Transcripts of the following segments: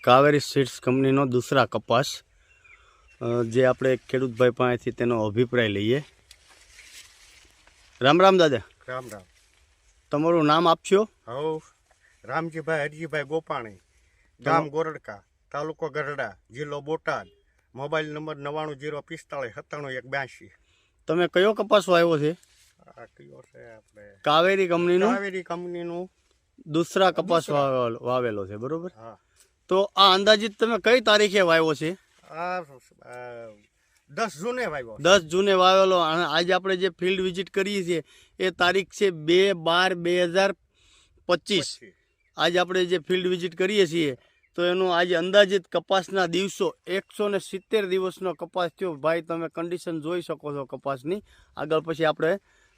Kaveri seeds કંપનીનો દૂસરા કપાસ જે આપણે ખેડૂતભાઈ પાસેથી તેનો અભિપ્રાય લઈએ. રામ રામ દાદા. રામ રામ. તમારું નામ આપશો? હવ રામજીભાઈ હરજીભાઈ ગોપાણી, ગામ ગોરડકા, તાલુકો ગઢડા, જિલ્લો બોટાદ, મોબાઈલ નંબર 9905457182. તમે કયો કપાસ વાવ્યો છે? આ કયો છે આપણે? કાવેરી કંપનીનું દૂસરા કપાસ વાવેલો છે, બરોબર? હા. તો આ અંદાજિત તમે કઈ તારીખે વાવ્યો છે? આ 10 જૂને વાવ્યો. 10 જૂને વાવેલો. અને આજે આપણે જે ફિલ્ડ વિઝિટ કરીએ છીએ એ તારીખ છે 2/12/2025. આજે આપણે જે ફિલ્ડ વિઝિટ કરીએ છીએ તો એનું આજે અંદાજિત કપાસના દિવસો 170 દિવસનો કપાસ થયો. ભાઈ તમે કન્ડિશન જોઈ શકો છો કપાસની. આગળ પછી આપણે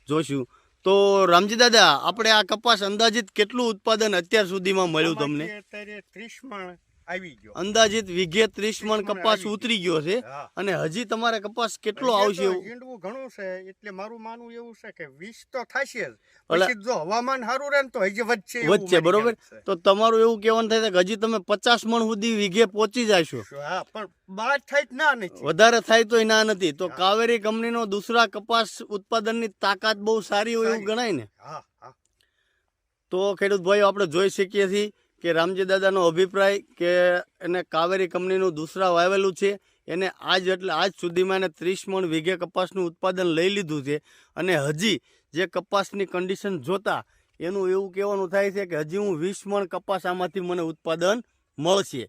જોઈશું. તો રામજી દાદા, આપણે આ કપાસ અંદાજિત કેટલું ઉત્પાદન અત્યાર સુધીમાં મળ્યું તમને? અત્યારે 30 મણ આવી ગયો. અંદાજિત વીઘે 30 મણ કપાસ ઉતરી ગયો છે. અને હજી તમારે કપાસ કેટલો આવશે? ઝીંડવું ઘણું છે, એટલે મારું માનવું એવું છે કે 20 તો થશે જ. પછી જો હવામાન સારું રહે ને તો હજી વધશે, બરોબર? તો તમારું એવું કહેવાનું થાય કે હજી તમે 50 મણ સુધી વીઘે પહોંચી જશો. હા, પણ બહાર થાય ના નથી, વધારે થાય તોય ના નથી. તો કાવેરી કંપનીનો દૂસરા કપાસ ઉત્પાદનની તાકાત બહુ સારી હોય એવું ગણાય ને? હા હા. તો ખેડૂત ભાઈઓ, આપણે જોઈ શકીએ છીએ કે રામજી દાદાનો અભિપ્રાય કે એને કાવેરી કંપનીનું દૂસરા વાવેલું છે. એને આજ સુધીમાં એને 30 મણ વીઘે કપાસનું ઉત્પાદન લઈ લીધું છે. અને હજી જે કપાસની કન્ડિશન જોતા એનું એવું કહેવાનું થાય છે કે હજી હું 20 મણ કપાસ આમાંથી મને ઉત્પાદન મળશે.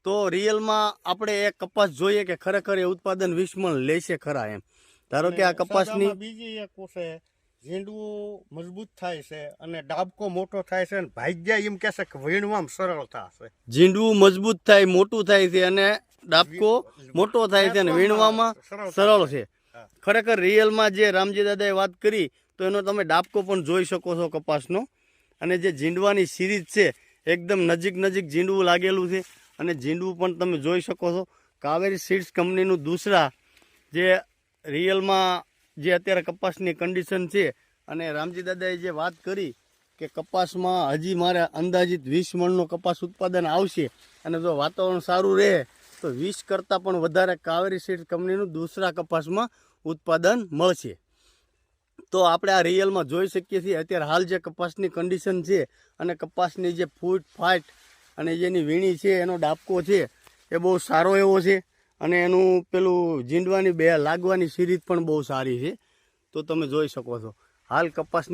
તો રિયલમાં આપણે એ કપાસ જોઈએ કે ખરેખર એ ઉત્પાદન 20 મણ લેશે ખરા એમ. ધારો કે આ કપાસની બીજી એક છે, ઝીંડવું મજબૂત થાય છે અને ડાબકો મોટો થાય છે, અને ભાગ્યા એમ કહે છે કે વીણવામાં સરળ થશે. ઝીંડવું મજબૂત થાય, મોટું થાય છે અને ડાબકો મોટો થાય છે અને વીણવામાં સરળ છે. ખરેખર રિયલમાં જે રામજી દાદાએ વાત કરી તો એનો તમે ડાબકો પણ જોઈ શકો છો કપાસનો. અને જે ઝીંડવાની સિરીઝ છે એકદમ નજીક ઝીંડવું લાગેલું છે. અને ઝીંડવું પણ તમે જોઈ શકો છો. કાવેરી સીડ્સ કંપનીનું દૂસરા જે રિયલમાં જે અત્યારે કપાસની કન્ડિશન છે, અને રામજી દાદાએ જે વાત કરી કે કપાસમાં હજી મારે અંદાજિત 20 મણનો કપાસ ઉત્પાદન આવશે. અને જો વાતાવરણ સારું રહે તો 20 કરતાં પણ વધારે કાવેરી સીડ્સ કંપનીનું દૂસરા કપાસમાં ઉત્પાદન મળશે. તો આપણે આ રિયલમાં જોઈ શકીએ છીએ અત્યારે હાલ જે કપાસની કન્ડિશન છે અને કપાસની જે ફૂટ ફાટ અને જેની વીણી છે, એનો ડાબકો છે એ બહુ સારો એવો છે. અને એનું પેલું ઝીંડવાની લાગવાની સિરીઝ પણ બહુ સારી છે. તો તમે જોઈ શકો છો હાલ કપાસની